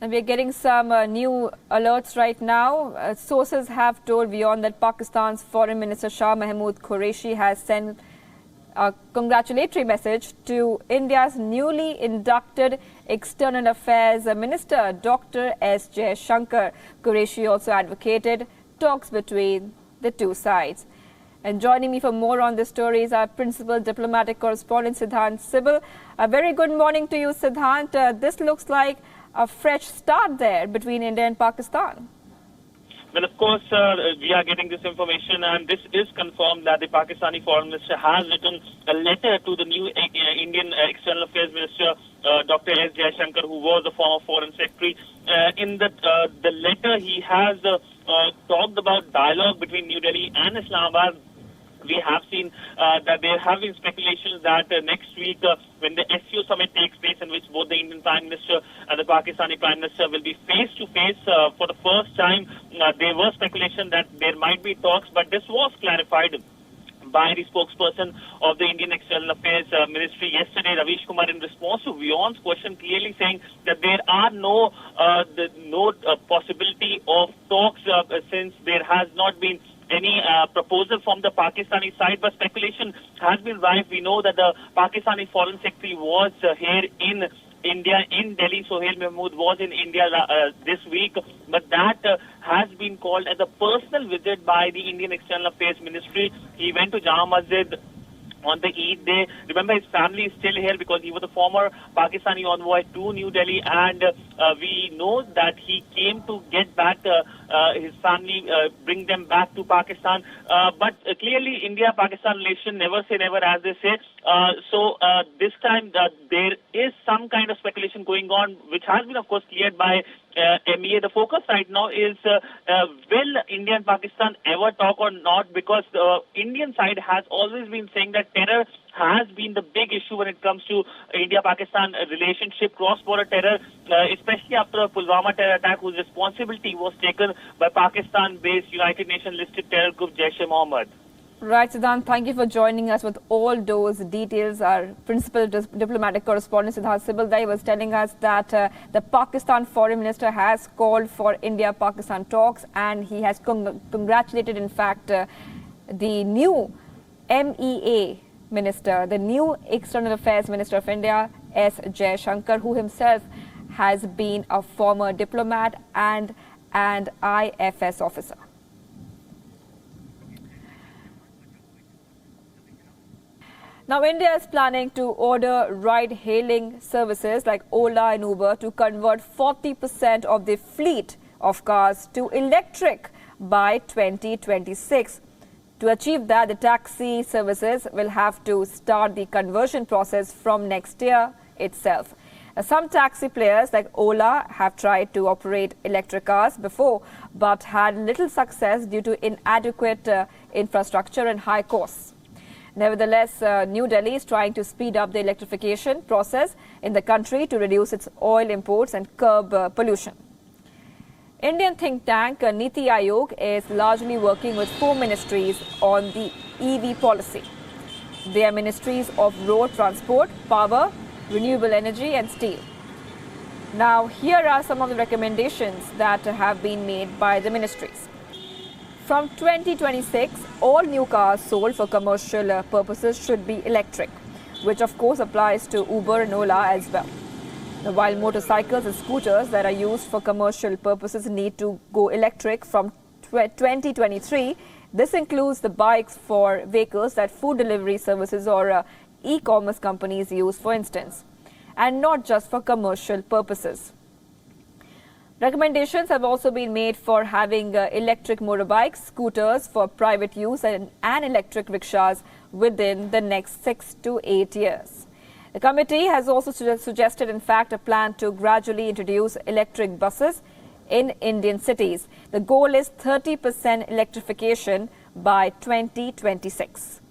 And we're getting some new alerts right now. Sources have told WION that Pakistan's Foreign Minister Shah Mehmood Qureshi has sent a congratulatory message to India's newly inducted External Affairs Minister, Dr. S.Jaishankar. Qureshi also advocated talks between the two sides. And joining me for more on this story is our principal diplomatic correspondent, Siddhant Sibal. A very good morning to you, Siddhant. This looks like a fresh start there between India and Pakistan. Well, of course, we are getting this information, and this is confirmed that the Pakistani Foreign Minister has written a letter to the new Indian External Affairs Minister, Dr. S.Jaishankar, who was the former Foreign Secretary. In the letter, he has talked about dialogue between New Delhi and Islamabad. We have seen that there have been speculations that next week, when the SCO summit takes place, in which both the Indian Prime Minister and the Pakistani Prime Minister will be face-to-face for the first time, there was speculation that there might be talks, but this was clarified by the spokesperson of the Indian External Affairs Ministry yesterday, Ravish Kumar, in response to WION's question, clearly saying that there are no possibility of talks since there has not been any proposal from the Pakistani side, but speculation has been rife. We know that the Pakistani Foreign Secretary was here in India, in Delhi. Shah Mehmood was in India this week, but that has been called as a personal visit by the Indian External Affairs Ministry. He went to Jama Masjid on the Eid day. Remember, his family is still here because he was a former Pakistani envoy to New Delhi, and we know that he came to get back his family, bring them back to Pakistan. But clearly, India-Pakistan relation, never say never, as they say. So this time, there is some kind of speculation going on, which has been, of course, cleared by MEA. The focus right now is will India and Pakistan ever talk or not? Because the Indian side has always been saying that terror has been the big issue when it comes to India-Pakistan relationship, cross-border terror, especially after the Pulwama terror attack, whose responsibility was taken by Pakistan-based United Nations-listed terror group Jaish-e-Mohammed. Right, Siddhant, thank you for joining us with all those details. Our principal diplomatic correspondent, Siddhant Sibal, was telling us that the Pakistan Foreign Minister has called for India-Pakistan talks, and he has congratulated, in fact, the new MEA Minister, the new External Affairs Minister of India, S.Jaishankar, who himself has been a former diplomat and IFS officer. Now, India is planning to order ride-hailing services like Ola and Uber to convert 40% of the fleet of cars to electric by 2026. To achieve that, the taxi services will have to start the conversion process from next year itself. Some taxi players like Ola have tried to operate electric cars before, but had little success due to inadequate infrastructure and high costs. Nevertheless, New Delhi is trying to speed up the electrification process in the country to reduce its oil imports and curb pollution. Indian think tank Niti Aayog is largely working with 4 ministries on the EV policy. They are ministries of road transport, power, renewable energy and steel. Now, here are some of the recommendations that have been made by the ministries. From 2026, all new cars sold for commercial purposes should be electric, which of course applies to Uber and Ola as well. Now, while motorcycles and scooters that are used for commercial purposes need to go electric from 2023, this includes the bikes for vehicles that food delivery services or e-commerce companies use, for instance, and not just for commercial purposes. Recommendations have also been made for having electric motorbikes, scooters for private use and electric rickshaws within the next 6 to 8 years. The committee has also suggested, in fact, a plan to gradually introduce electric buses in Indian cities. The goal is 30% electrification by 2026.